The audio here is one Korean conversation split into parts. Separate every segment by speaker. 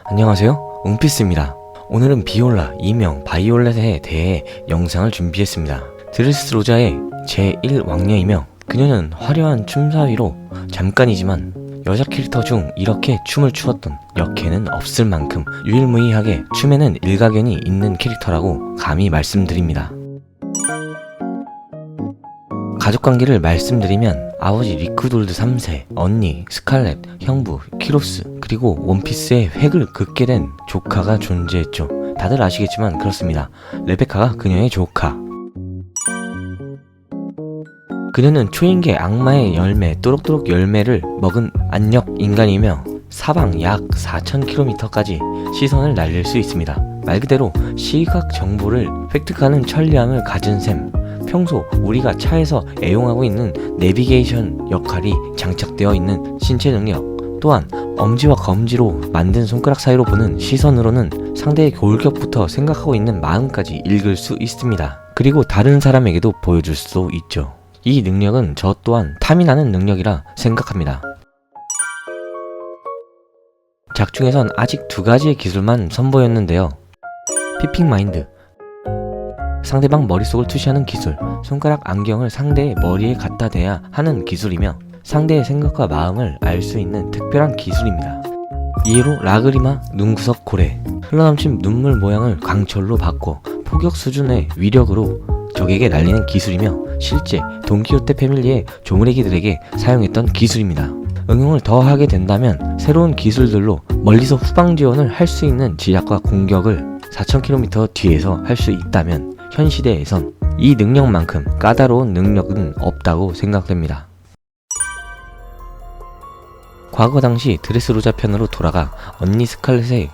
Speaker 1: 안녕하세요, 웅피스입니다. 오늘은 비올라, 이명 바이올렛에 대해 영상을 준비했습니다. 드레스로자의 제1왕녀이며 그녀는 화려한 춤사위로 잠깐이지만 여자 캐릭터 중 이렇게 춤을 추었던 역캐는 없을 만큼 유일무이하게 춤에는 일가견이 있는 캐릭터라고 감히 말씀드립니다. 가족관계를 말씀드리면 아버지 리쿠돌드 3세, 언니 스칼렛, 형부 키로스, 그리고 원피스의 획을 긋게 된 조카가 존재했죠. 다들 아시겠지만 그렇습니다. 레베카가 그녀의 조카. 그녀는 초인계 악마의 열매 또록또록 열매를 먹은 안력 인간이며 사방 약 4000km까지 시선을 날릴 수 있습니다. 말 그대로 시각 정보를 획득하는 천리함을 가진 셈. 평소 우리가 차에서 애용하고 있는 내비게이션 역할이 장착되어 있는 신체 능력, 또한 엄지와 검지로 만든 손가락 사이로 보는 시선으로는 상대의 골격부터 생각하고 있는 마음까지 읽을 수 있습니다. 그리고 다른 사람에게도 보여줄 수 있죠. 이 능력은 저 또한 탐이 나는 능력이라 생각합니다. 작중에선 아직 2가지의 기술만 선보였는데요. 피핑 마인드, 상대방 머릿속을 투시하는 기술, 손가락 안경을 상대의 머리에 갖다 대야 하는 기술이며 상대의 생각과 마음을 알 수 있는 특별한 기술입니다. 이해로 라그리마, 눈구석 고래, 흘러넘친 눈물 모양을 강철로 바꿔 포격 수준의 위력으로 적에게 날리는 기술이며 실제 돈키호테 패밀리의 조무래기들에게 사용했던 기술입니다. 응용을 더 하게 된다면 새로운 기술들로 멀리서 후방 지원을 할 수 있는 지략과 공격을 4000km 뒤에서 할 수 있다면 현 시대에선 이 능력만큼 까다로운 능력은 없다고 생각됩니다. 과거 당시 드레스로자 편으로 돌아가 언니 스칼렛의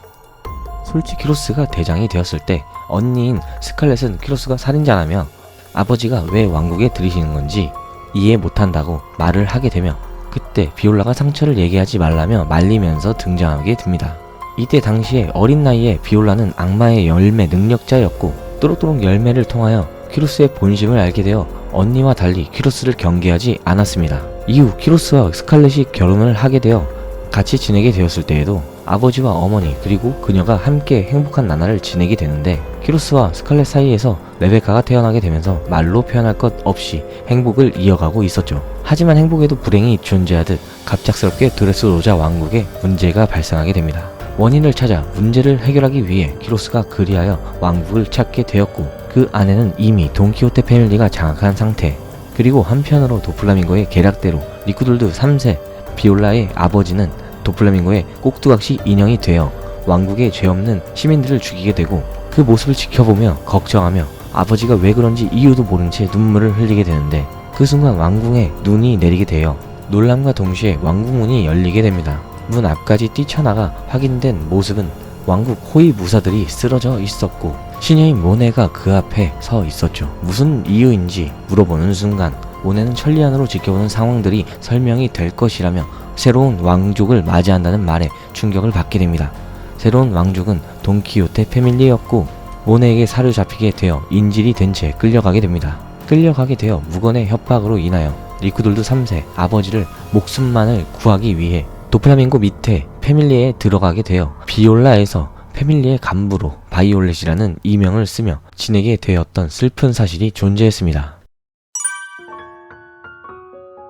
Speaker 1: 솔직 키로스가 대장이 되었을 때 언니인 스칼렛은 키로스가 살인자라며 아버지가 왜 왕국에 들이시는 건지 이해 못한다고 말을 하게 되며 그때 비올라가 상처를 얘기하지 말라며 말리면서 등장하게 됩니다. 이때 당시에 어린 나이에 비올라는 악마의 열매 능력자였고 또록또록 열매를 통하여 키로스의 본심을 알게 되어 언니와 달리 키로스를 경계하지 않았습니다. 이후 키로스와 스칼렛이 결혼을 하게 되어 같이 지내게 되었을 때에도 아버지와 어머니 그리고 그녀가 함께 행복한 나날을 지내게 되는데 키로스와 스칼렛 사이에서 레베카가 태어나게 되면서 말로 표현할 것 없이 행복을 이어가고 있었죠. 하지만 행복에도 불행이 존재하듯 갑작스럽게 드레스로자 왕국에 문제가 발생하게 됩니다. 원인을 찾아 문제를 해결하기 위해 키로스가 그리하여 왕국을 찾게 되었고 그 안에는 이미 돈키호테 패밀리가 장악한 상태, 그리고 한편으로 도플라밍고의 계략대로 리쿠돌드 3세 비올라의 아버지는 도플라밍고의 꼭두각시 인형이 되어 왕국의 죄 없는 시민들을 죽이게 되고 그 모습을 지켜보며 걱정하며 아버지가 왜 그런지 이유도 모른 채 눈물을 흘리게 되는데 그 순간 왕궁에 눈이 내리게 되어 놀람과 동시에 왕궁 문이 열리게 됩니다. 문 앞까지 뛰쳐나가 확인된 모습은 왕국 호위 무사들이 쓰러져 있었고 시녀인 모네가 그 앞에 서 있었죠. 무슨 이유인지 물어보는 순간 모네는 천리안으로 지켜보는 상황들이 설명이 될 것이라며 새로운 왕족을 맞이한다는 말에 충격을 받게 됩니다. 새로운 왕족은 돈키호테 패밀리였고 모네에게 사로잡히게 되어 인질이 된 채 끌려가게 됩니다. 끌려가게 되어 무건의 협박으로 인하여 리쿠돌드 3세 아버지를 목숨만을 구하기 위해 도플라밍고 밑에 패밀리에 들어가게 되어 비올라에서 패밀리의 간부로 바이올렛이라는 이명을 쓰며 지내게 되었던 슬픈 사실이 존재했습니다.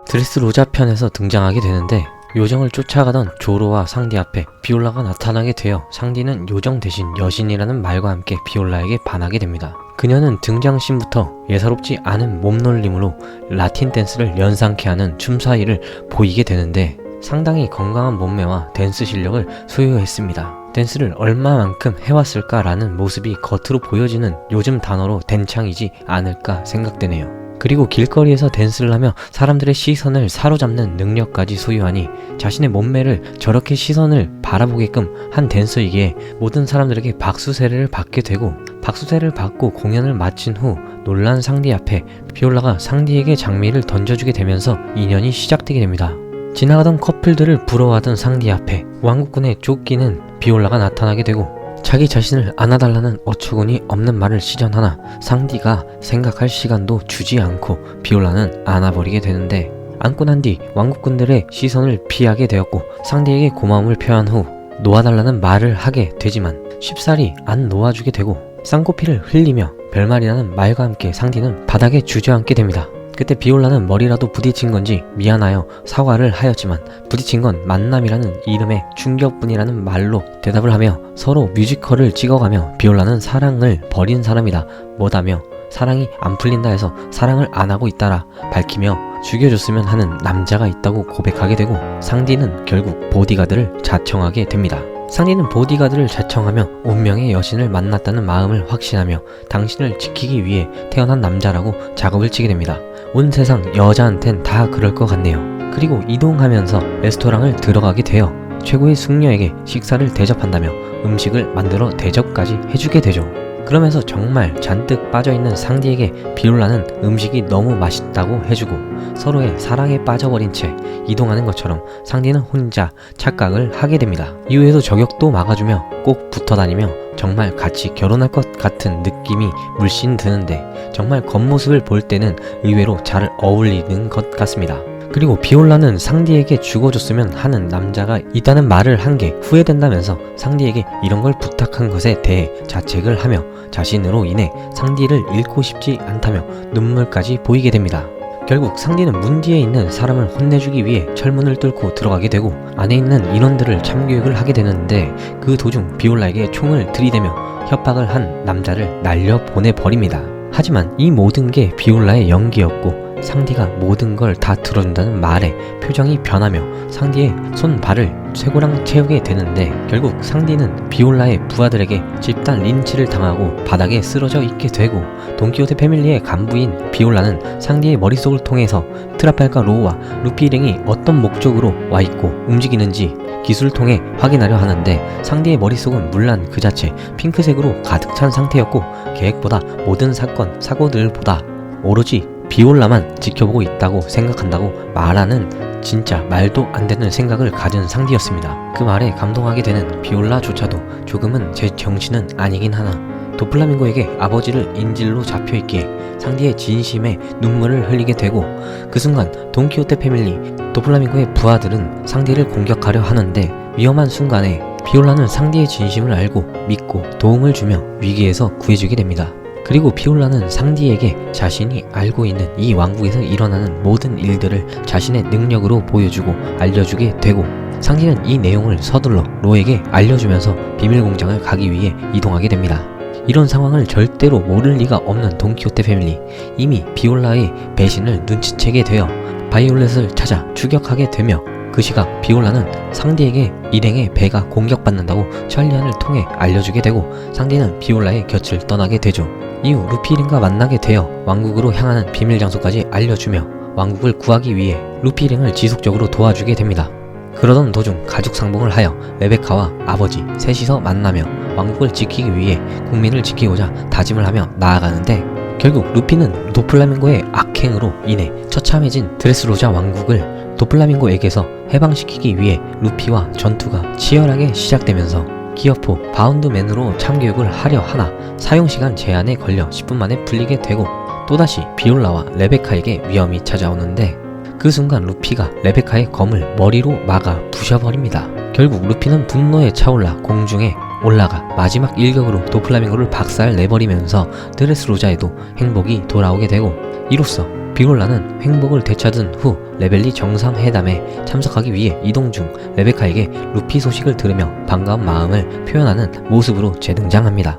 Speaker 1: 드레스로자 편에서 등장하게 되는데 요정을 쫓아가던 조로와 상디 앞에 비올라가 나타나게 되어 상디는 요정 대신 여신이라는 말과 함께 비올라에게 반하게 됩니다. 그녀는 등장신부터 예사롭지 않은 몸놀림으로 라틴 댄스를 연상케 하는 춤사위를 보이게 되는데 상당히 건강한 몸매와 댄스 실력을 소유했습니다. 댄스를 얼마만큼 해왔을까라는 모습이 겉으로 보여지는 요즘 단어로 댄창이지 않을까 생각되네요. 그리고 길거리에서 댄스를 하며 사람들의 시선을 사로잡는 능력까지 소유하니 자신의 몸매를 저렇게 시선을 바라보게끔 한 댄서이기에 모든 사람들에게 박수 세례를 받게 되고 박수 세례를 받고 공연을 마친 후 놀란 상디 앞에 비올라가 상디에게 장미를 던져주게 되면서 인연이 시작되게 됩니다. 지나가던 커플들을 부러워하던 상디 앞에 왕국군에 쫓기는 비올라가 나타나게 되고 자기 자신을 안아달라는 어처구니 없는 말을 시전하나 상디가 생각할 시간도 주지 않고 비올라는 안아버리게 되는데 안고 난 뒤 왕국군들의 시선을 피하게 되었고 상대에게 고마움을 표한 후 놓아달라는 말을 하게 되지만 쉽사리 안 놓아주게 되고 쌍코피를 흘리며 별말이라는 말과 함께 상디는 바닥에 주저앉게 됩니다. 그때 비올라는 머리라도 부딪힌 건지 미안하여 사과를 하였지만 부딪힌 건 만남이라는 이름의 충격뿐이라는 말로 대답을 하며 서로 뮤지컬을 찍어가며 비올라는 사랑을 버린 사람이다 뭐다며 사랑이 안 풀린다 해서 사랑을 안 하고 있다라 밝히며 죽여줬으면 하는 남자가 있다고 고백하게 되고 상디는 결국 보디가드를 자청하게 됩니다. 상디는 보디가드를 자청하며 운명의 여신을 만났다는 마음을 확신하며 당신을 지키기 위해 태어난 남자라고 작업을 치게 됩니다. 온 세상 여자한텐 다 그럴 것 같네요. 그리고 이동하면서 레스토랑을 들어가게 되어 최고의 숙녀에게 식사를 대접한다며 음식을 만들어 대접까지 해주게 되죠. 그러면서 정말 잔뜩 빠져있는 상디에게 비올라는 음식이 너무 맛있다고 해주고 서로의 사랑에 빠져버린 채 이동하는 것처럼 상디는 혼자 착각을 하게 됩니다. 이후에도 저격도 막아주며 꼭 붙어다니며 정말 같이 결혼할 것 같은 느낌이 물씬 드는데 정말 겉모습을 볼 때는 의외로 잘 어울리는 것 같습니다. 그리고 비올라는 상디에게 죽어줬으면 하는 남자가 있다는 말을 한 게 후회된다면서 상디에게 이런 걸 부탁한 것에 대해 자책을 하며 자신으로 인해 상디를 잃고 싶지 않다며 눈물까지 보이게 됩니다. 결국 상디는 문 뒤에 있는 사람을 혼내주기 위해 철문을 뚫고 들어가게 되고 안에 있는 인원들을 참교육을 하게 되는데 그 도중 비올라에게 총을 들이대며 협박을 한 남자를 날려보내버립니다. 하지만 이 모든 게 비올라의 연기였고 상디가 모든 걸 다 들어준다는 말에 표정이 변하며 상디의 손발을 쇠고랑 채우게 되는데 결국 상디는 비올라의 부하들에게 집단 린치를 당하고 바닥에 쓰러져 있게 되고 돈키호테 패밀리의 간부인 비올라는 상디의 머릿속을 통해서 트라팔가 로우와 루피 일행이 어떤 목적으로 와있고 움직이는지 기술을 통해 확인하려 하는데 상디의 머릿속은 물란 그 자체 핑크색으로 가득 찬 상태였고 계획보다 모든 사고들보다 오로지 비올라만 지켜보고 있다고 생각한다고 말하는 진짜 말도 안 되는 생각을 가진 상디였습니다. 그 말에 감동하게 되는 비올라조차도 조금은 제 정신은 아니긴 하나 도플라밍고에게 아버지를 인질로 잡혀있기에 상디의 진심에 눈물을 흘리게 되고 그 순간 돈키호테 패밀리 도플라밍고의 부하들은 상디를 공격하려 하는데 위험한 순간에 비올라는 상디의 진심을 알고 믿고 도움을 주며 위기에서 구해주게 됩니다. 그리고 비올라는 상디에게 자신이 알고 있는 이 왕국에서 일어나는 모든 일들을 자신의 능력으로 보여주고 알려주게 되고 상디는 이 내용을 서둘러 로에게 알려주면서 비밀공장을 가기 위해 이동하게 됩니다. 이런 상황을 절대로 모를 리가 없는 돈키호테 패밀리 이미 비올라의 배신을 눈치채게 되어 바이올렛을 찾아 추격하게 되며 그 시각 비올라는 상디에게 일행의 배가 공격받는다고 찰리안을 통해 알려주게 되고 상디는 비올라의 곁을 떠나게 되죠. 이후 루피 일행과 만나게 되어 왕국으로 향하는 비밀 장소까지 알려주며 왕국을 구하기 위해 루피 일행을 지속적으로 도와주게 됩니다. 그러던 도중 가죽 상봉을 하여 레베카와 아버지 셋이서 만나며 왕국을 지키기 위해 국민을 지키고자 다짐을 하며 나아가는데 결국 루피는 도플라밍고의 악행으로 인해 처참해진 드레스로자 왕국을 도플라밍고에게서 해방시키기 위해 루피와 전투가 치열하게 시작되면서 기어포 바운드맨으로 참교육을 하려 하나 사용시간 제한에 걸려 10분 만에 풀리게 되고 또다시 비올라와 레베카에게 위험이 찾아오는데 그 순간 루피가 레베카의 검을 머리로 막아 부셔버립니다. 결국 루피는 분노에 차올라 공중에 올라가 마지막 일격으로 도플라밍고를 박살 내버리면서 드레스로자에도 행복이 돌아오게 되고 이로써 비올라는 행복을 되찾은 후 레벨리 정상회담에 참석하기 위해 이동 중 레베카에게 루피 소식을 들으며 반가운 마음을 표현하는 모습으로 재등장합니다.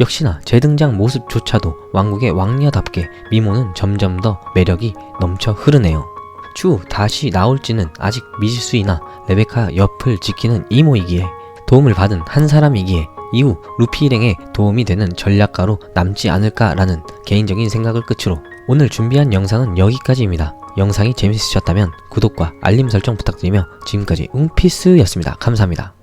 Speaker 1: 역시나 재등장 모습조차도 왕국의 왕녀답게 미모는 점점 더 매력이 넘쳐 흐르네요. 추후 다시 나올지는 아직 미지수이나 레베카 옆을 지키는 이모이기에 도움을 받은 한 사람이기에 이후 루피 일행에 도움이 되는 전략가로 남지 않을까라는 개인적인 생각을 끝으로 오늘 준비한 영상은 여기까지입니다. 영상이 재밌으셨다면 구독과 알림 설정 부탁드리며 지금까지 웅피스였습니다. 감사합니다.